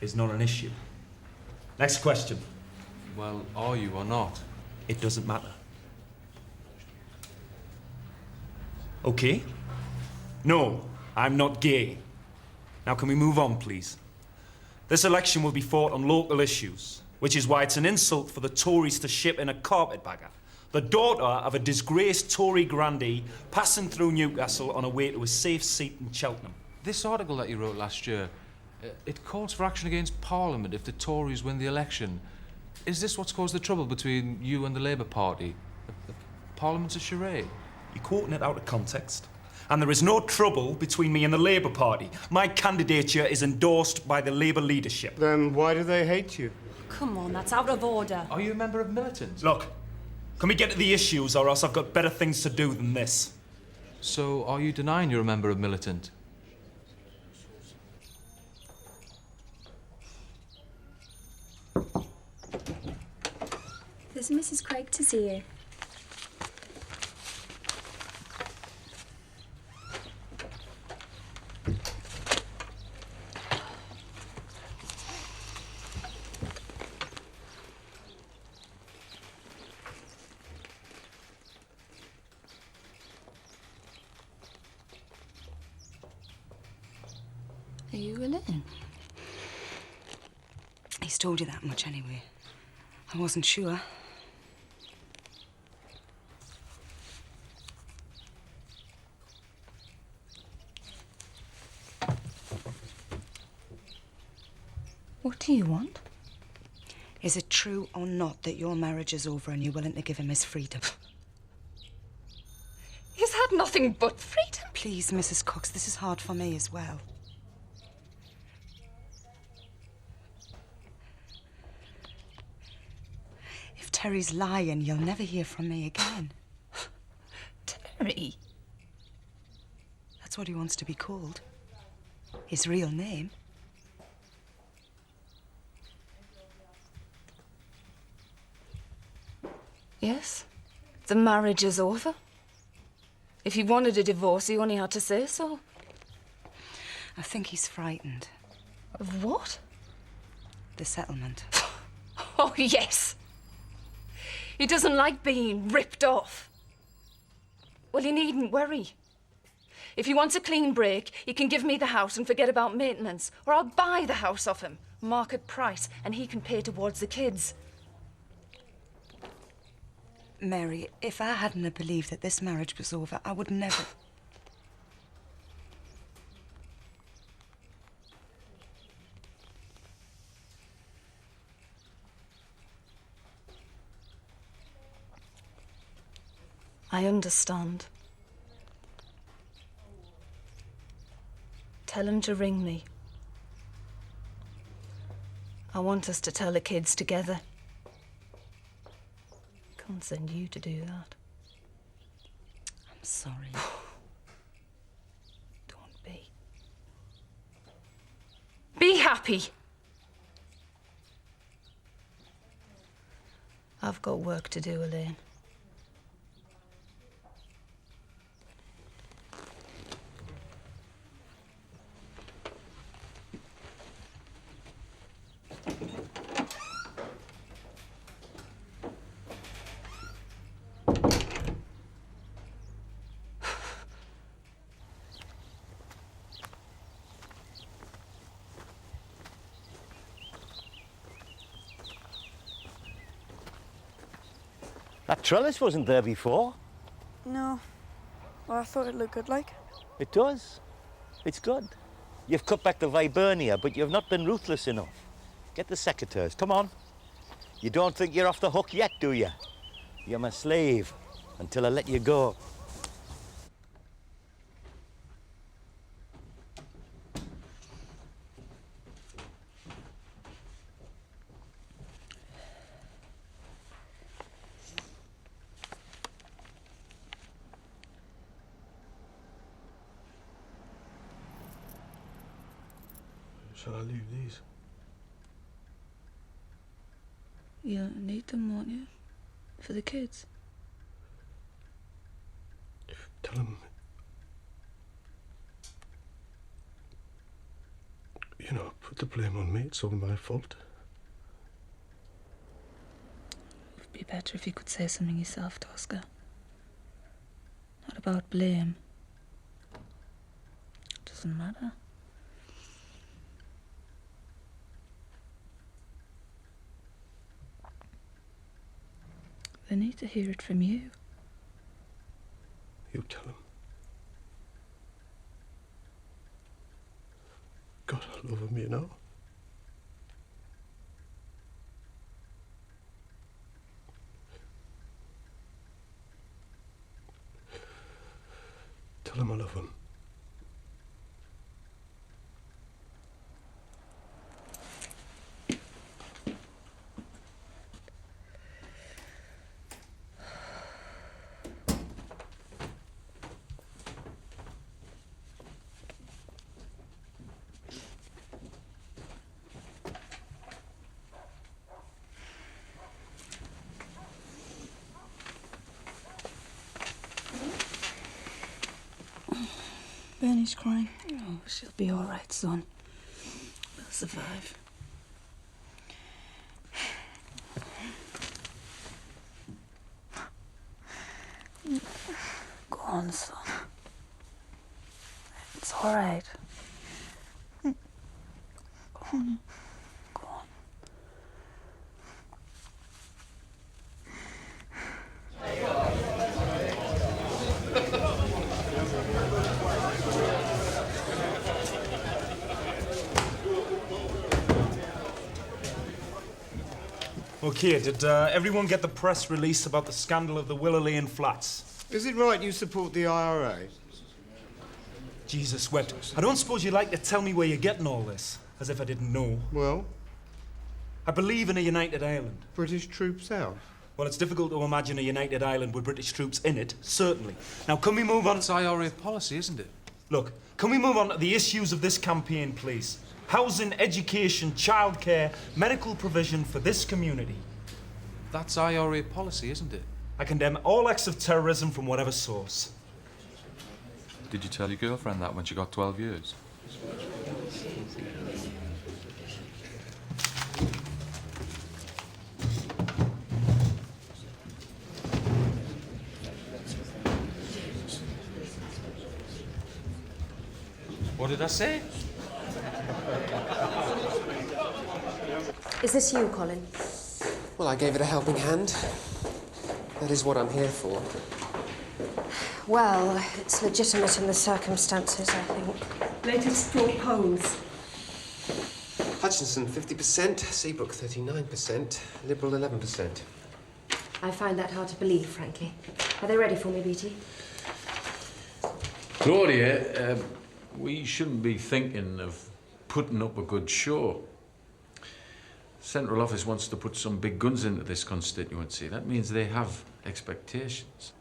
is not an issue. Next question. Well, are you or not? It doesn't matter. Okay? No, I'm not gay. Now can we move on, please? This election will be fought on local issues, which is why it's an insult for the Tories to ship in a carpetbagger, the daughter of a disgraced Tory grandee passing through Newcastle on her way to a safe seat in Cheltenham. This article that you wrote last year, it calls for action against Parliament if the Tories win the election. Is this what's caused the trouble between you and the Labour Party? Parliament's a charade. You're quoting it out of context. And there is no trouble between me and the Labour Party. My candidature is endorsed by the Labour leadership. Then why do they hate you? Come on, that's out of order. Are you a member of Militant? Look, can we get to the issues or else I've got better things to do than this? So are you denying you're a member of Militant? There's Mrs. Craig to see you. Are you Elaine? He's told you that much anyway. I wasn't sure. What do you want? Is it true or not that your marriage is over and you're willing to give him his freedom? He's had nothing but freedom. Please, Mrs. Cox, this is hard for me as well. If Terry's lying, you'll never hear from me again. Terry? That's what he wants to be called. His real name. Yes. The marriage is over. If he wanted a divorce, he only had to say so. I think he's frightened. Of what? The settlement. Oh, yes. He doesn't like being ripped off. Well, he needn't worry. If he wants a clean break, he can give me the house and forget about maintenance, or I'll buy the house off him, market price, and he can pay towards the kids. Mary, if I hadn't have believed that this marriage was over, I would never... I understand. Tell him to ring me. I want us to tell the kids together. Can't send you to do that. I'm sorry. Don't be. Be happy. I've got work to do, Elaine. That trellis wasn't there before. No. Well, I thought it looked good, like. It does. It's good. You've cut back the Viburnia, but you've not been ruthless enough. Get the secateurs. Come on. You don't think you're off the hook yet, do you? You're my slave until I let you go. Shall I leave these? You'll need them, won't you? For the kids. Tell them... You know, put the blame on me. It's all my fault. It would be better if you could say something yourself, Tosca. Not about blame. It doesn't matter. They need to hear it from you. You tell them. God, all over me now. Tell them I love them. Bernie's crying. Oh, she'll be all right, son. We'll survive. Go on, son. It's all right. on. Go on. Okay, did everyone get the press release about the scandal of the Willow Lane flats? Is it right you support the IRA? Jesus wept. I don't suppose you'd like to tell me where you're getting all this, as if I didn't know. Well? I believe in a united Ireland. British troops out? Well, it's difficult to imagine a united Ireland with British troops in it, certainly. Now, can we move on? It's IRA policy, isn't it? Look, can we move on to the issues of this campaign, please? Housing, education, childcare, medical provision for this community. That's IRA policy, isn't it? I condemn all acts of terrorism from whatever source. Did you tell your girlfriend that when she got 12 years? What did I say? Is this you, Colin? Well, I gave it a helping hand. That is what I'm here for. Well, it's legitimate in the circumstances, I think. Latest straw polls. Hutchinson 50%, Seabrook 39%, Liberal 11%. I find that hard to believe, frankly. Are they ready for me, Beattie? Claudia, we shouldn't be thinking of putting up a good show. Central Office wants to put some big guns into this constituency. That means they have expectations.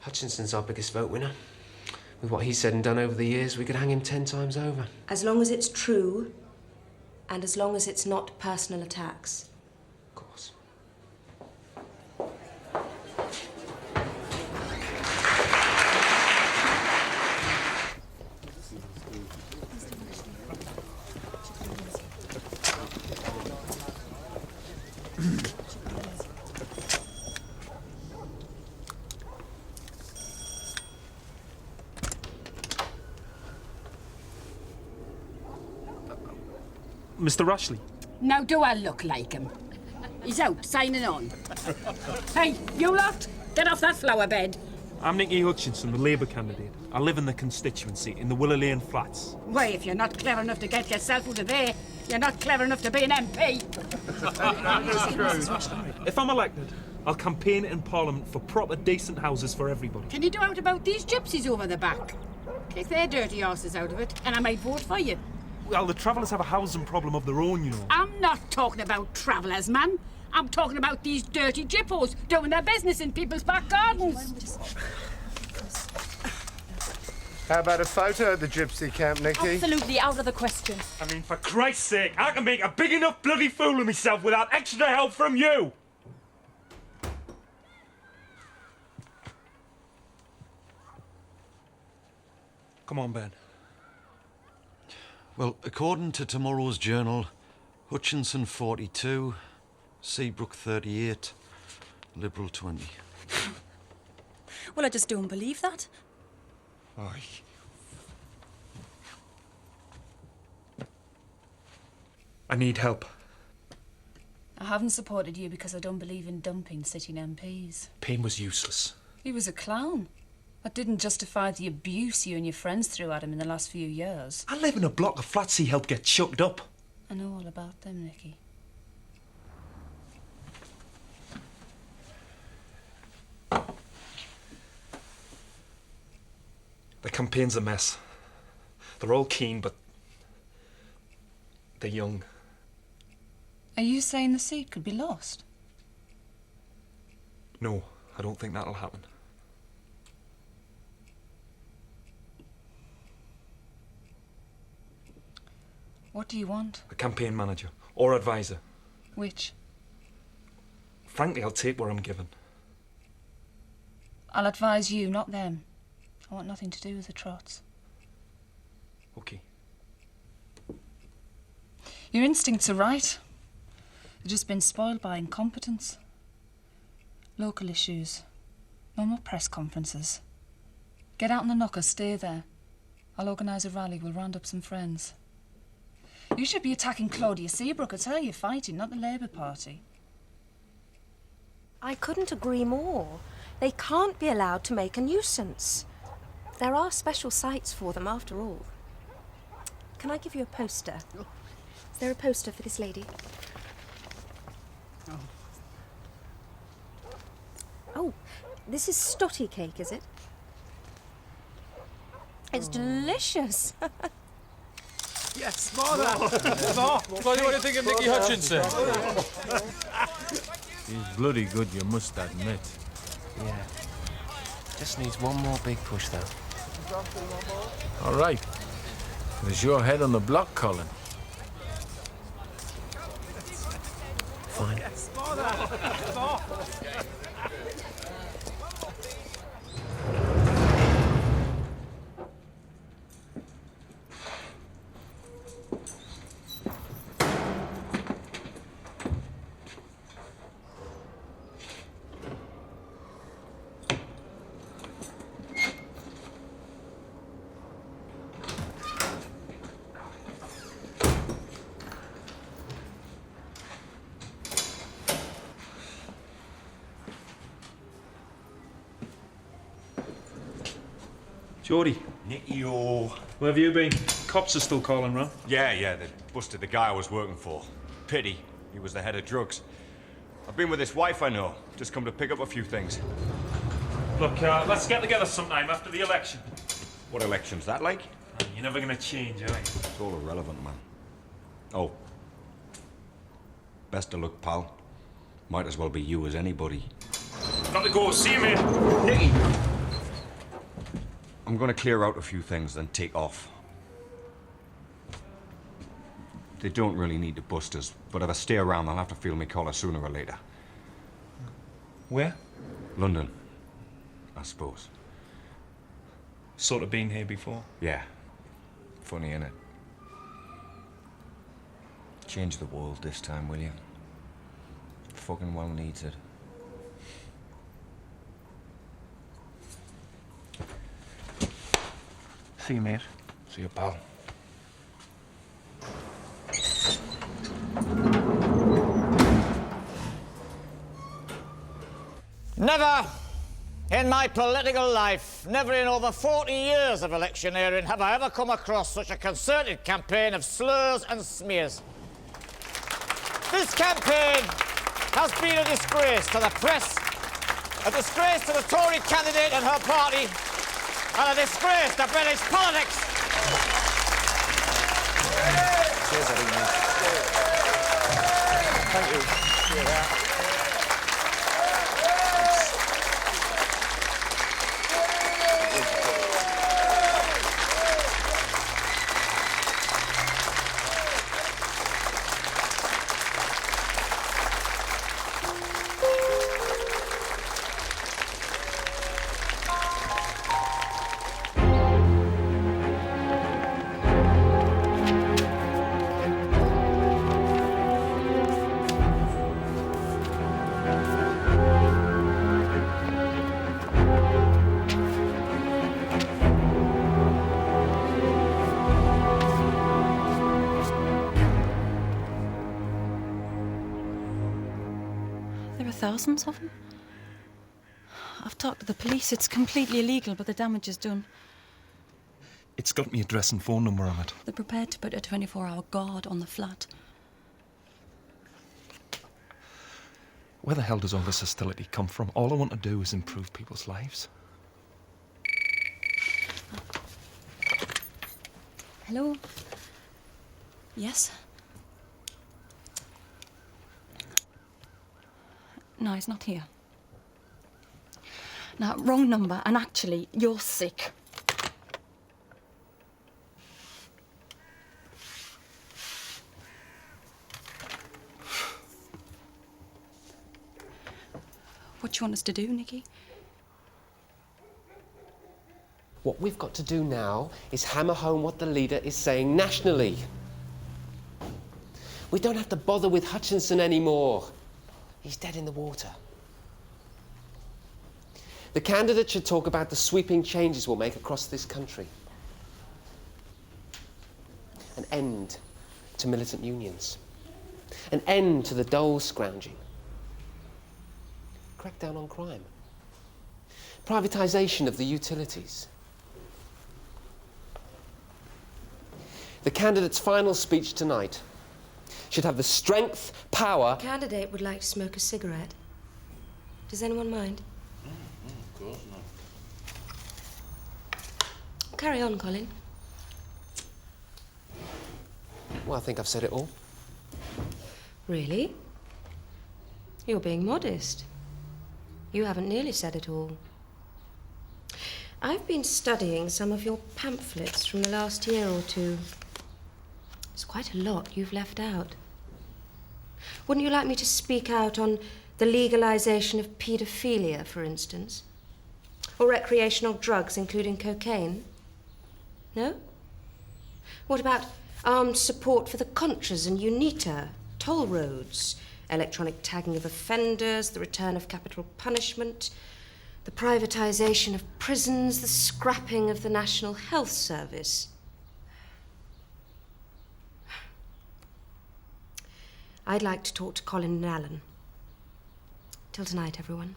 Hutchinson's our biggest vote winner. With what he's said and done over the years, we could hang him 10 times over. As long as it's true, and as long as it's not personal attacks. Of course. Mr. Rashley. Now do I look like him? He's out, signing on. Hey, you lot, get off that flower bed. I'm Nicky Hutchinson, the Labour candidate. I live in the constituency, in the Willow Lane flats. Why, if you're not clever enough to get yourself out of there, you're not clever enough to be an MP. If I'm elected, I'll campaign in Parliament for proper, decent houses for everybody. Can you do out about these gypsies over the back? Kick their dirty asses out of it, and I might vote for you. Well, the travellers have a housing problem of their own, you know. I'm not talking about travellers, man. I'm talking about these dirty gyppos doing their business in people's back gardens. How about a photo of the gypsy camp, Nicky? Absolutely out of the question. I mean, for Christ's sake, I can make a big enough bloody fool of myself without extra help from you! Come on, Ben. Well, according to tomorrow's journal, Hutchinson 42, Seabrook 38, Liberal 20. Well, I just don't believe that. Aye. I need help. I haven't supported you because I don't believe in dumping sitting MPs. Payne was useless. He was a clown. That didn't justify the abuse you and your friends threw at him in the last few years. I live in a block of flats he helped get chucked up. I know all about them, Nicky. The campaign's a mess. They're all keen, but they're young. Are you saying the seat could be lost? No, I don't think that'll happen. What do you want? A campaign manager or advisor. Which? Frankly, I'll take what I'm given. I'll advise you, not them. I want nothing to do with the Trots. Okay. Your instincts are right. They've just been spoiled by incompetence. Local issues. No more press conferences. Get out on the knocker, stay there. I'll organise a rally, we'll round up some friends. You should be attacking Claudia Seabrook. It's her you're fighting, not the Labour Party. I couldn't agree more. They can't be allowed to make a nuisance. There are special sites for them, after all. Can I give you a poster? Is there a poster for this lady? Oh, this is stotty cake, is it? It's delicious. Yes, Mother! Claudia, what do you think of Nicky Hutchinson? He's bloody good, you must admit. Yeah. Just needs one more big push, though. All right. There's your head on the block, Colin. Fine. Geordie. Nicky-o. Where have you been? Cops are still calling round. Yeah, they busted the guy I was working for. Pity. He was the head of drugs. I've been with his wife, I know. Just come to pick up a few things. Look, let's get together sometime after the election. What election's that like? You're never gonna change, are you? It's all irrelevant, man. Oh. Best of luck, pal. Might as well be you as anybody. Got to go. See you, mate. Nicky! I'm gonna clear out a few things, then take off. They don't really need to bust us, but if I stay around, they'll have to feel me collar sooner or later. Where? London, I suppose. Sort of been here before. Yeah. Funny, innit? Change the world this time, will you? Fucking well needs it. See you, mate. See you, pal. Never in my political life, never in over 40 years of electioneering, have I ever come across such a concerted campaign of slurs and smears. This campaign has been a disgrace to the press, a disgrace to the Tory candidate and her party, and a disgrace to British politics. Cheers, Eddie. Thank you. Yeah. Thousands of them. I've talked to the police. It's completely illegal, but the damage is done. It's got me address and phone number on it. They're prepared to put a 24-hour guard on the flat. Where the hell does all this hostility come from? All I want to do is improve people's lives. Hello? Yes? No, he's not here. Now, wrong number, and actually, you're sick. What do you want us to do, Nicky? What we've got to do now is hammer home what the leader is saying nationally. We don't have to bother with Hutchinson anymore. He's dead in the water. The candidate should talk about the sweeping changes we'll make across this country. An end to militant unions. An end to the dole scrounging. Crack down on crime. Privatisation of the utilities. The candidate's final speech tonight should have the strength, power... The candidate would like to smoke a cigarette. Does anyone mind? Of course not. Carry on, Colin. Well, I think I've said it all. Really? You're being modest. You haven't nearly said it all. I've been studying some of your pamphlets from the last year or two. There's quite a lot you've left out. Wouldn't you like me to speak out on the legalization of paedophilia, for instance? Or recreational drugs, including cocaine? No? What about armed support for the Contras and UNITA, toll roads, electronic tagging of offenders, the return of capital punishment, the privatisation of prisons, the scrapping of the National Health Service? I'd like to talk to Colin and Alan. Till tonight, everyone.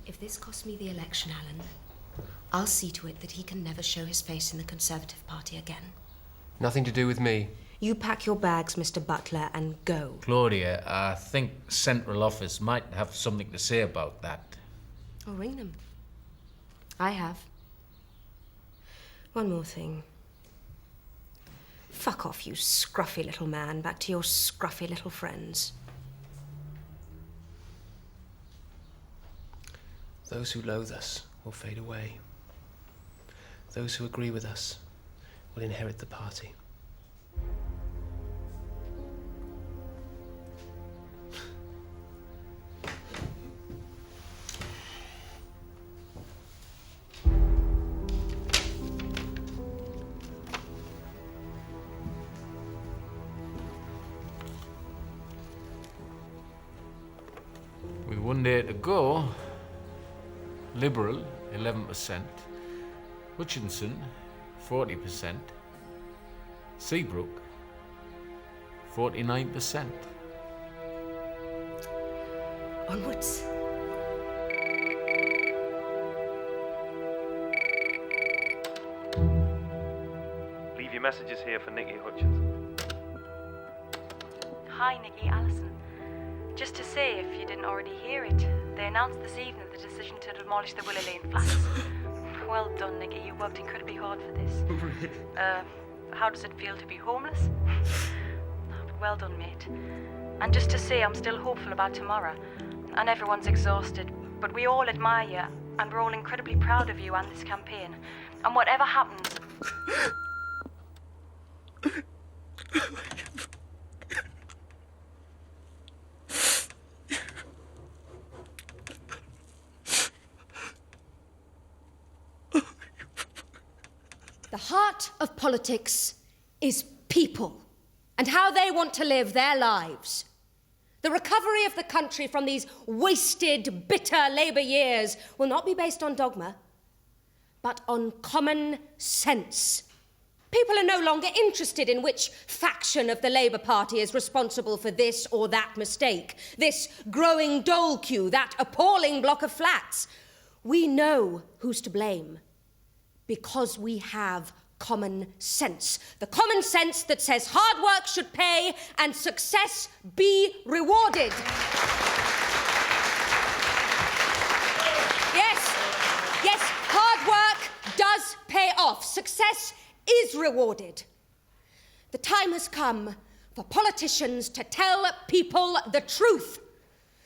If this costs me the election, Alan, I'll see to it that he can never show his face in the Conservative Party again. Nothing to do with me. You pack your bags, Mr. Butler, and go. Claudia, I think Central Office might have something to say about that. I'll ring them. I have. One more thing. Fuck off, you scruffy little man, back to your scruffy little friends. Those who loathe us will fade away. Those who agree with us will inherit the party. With 1 day to go, Liberal, 11%, Hutchinson, 40%, Seabrook, 49%. Onwards. Leave your messages here for Nicky Hutchinson. Hi, Nicky, Alison. Just to say, if you didn't already hear it, they announced this evening the decision to demolish the Willow Lane flats. Well done, Nicky. You worked incredibly hard for this. How does it feel to be homeless? Well done, mate. And just to say, I'm still hopeful about tomorrow. And everyone's exhausted, but we all admire you, and we're all incredibly proud of you and this campaign. And whatever happens... The heart of politics is people and how they want to live their lives. The recovery of the country from these wasted, bitter Labour years will not be based on dogma, but on common sense. People are no longer interested in which faction of the Labour Party is responsible for this or that mistake, this growing dole queue, that appalling block of flats. We know who's to blame. Because we have common sense. The common sense that says hard work should pay and success be rewarded. Yes, hard work does pay off. Success is rewarded. The time has come for politicians to tell people the truth.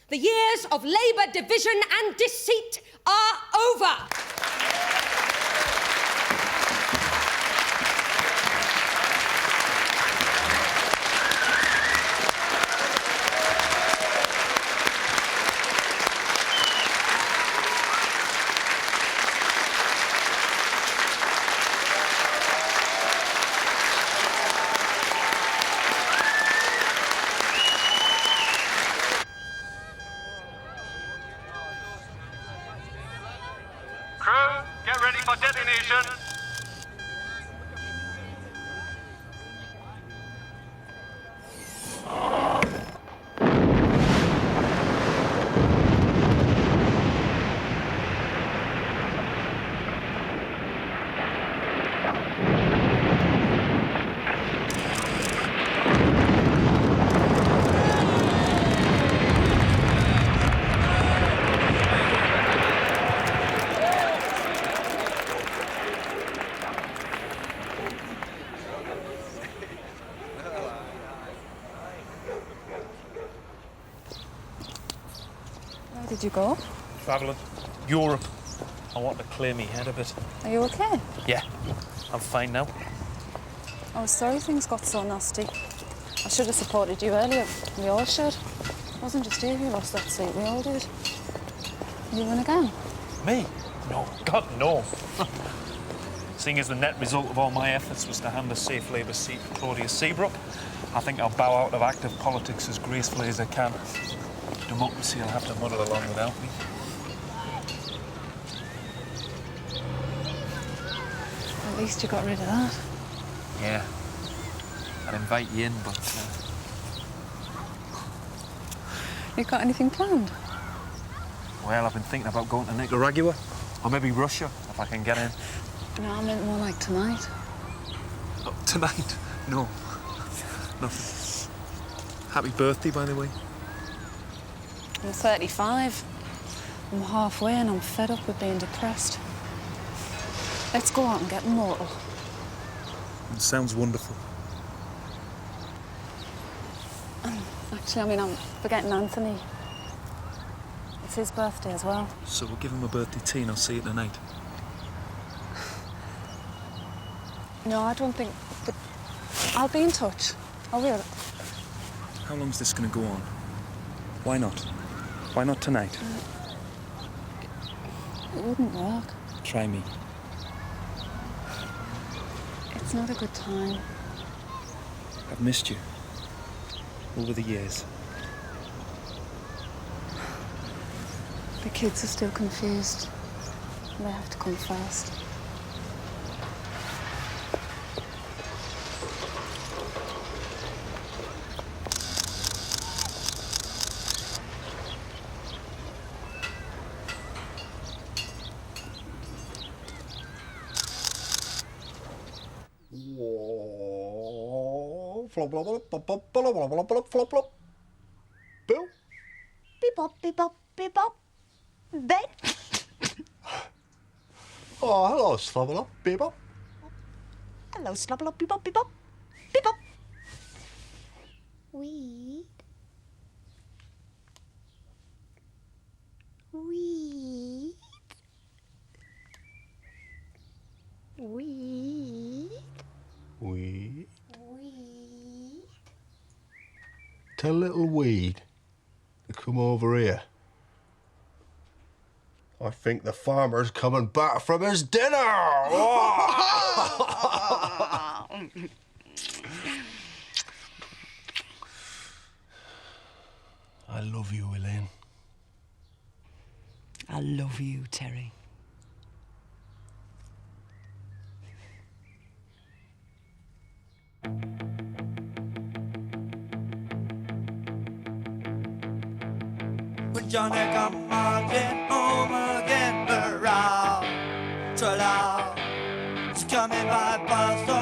The years of Labour division and deceit are over. Where did you go? Travelling. Europe. I want to clear me head a bit. Are you okay? Yeah, I'm fine now. I was sorry things got so nasty. I should have supported you earlier. We all should. It wasn't just you who lost that seat, we all did. You win again? Me? No, God, no. Seeing as the net result of all my efforts was to hand a safe Labour seat to Claudia Seabrook, I think I'll bow out of active politics as gracefully as I can. Democracy will have to muddle along without me. At least you got rid of that. Yeah. I'd invite you in, but... You got anything planned? Well, I've been thinking about going to Nicaragua. Or maybe Russia, if I can get in. No, I meant more like tonight. Oh, tonight? No. Nothing. Happy birthday, by the way. I'm 35. I'm halfway and I'm fed up with being depressed. Let's go out and get immortal. It sounds wonderful. Actually, I'm forgetting Anthony. It's his birthday as well. So we'll give him a birthday tea and I'll see you tonight. No, I don't think... But I'll be in touch. I will. How long's this going to go on? Why not? Why not tonight? It wouldn't work. Try me. It's not a good time. I've missed you. Over the years. The kids are still confused. They have to come first. Flop, flop, flop, flop, flop, flop, flop, flop, flop, flop. Bill? Beep bop, beep bop, beep bop. Ben? Oh, hello, Slobberlop, beep bop. Hello, slobberlop, beep bop, beep bop. Beep bop. Weed. Weed. Weed. Weed. Weed. Tell little Weed to come over here. I think the farmer's coming back from his dinner. I love you, Elaine. I love you, Terry. When Johnny come marching home again, hurrah, tra-la, it's coming by fast.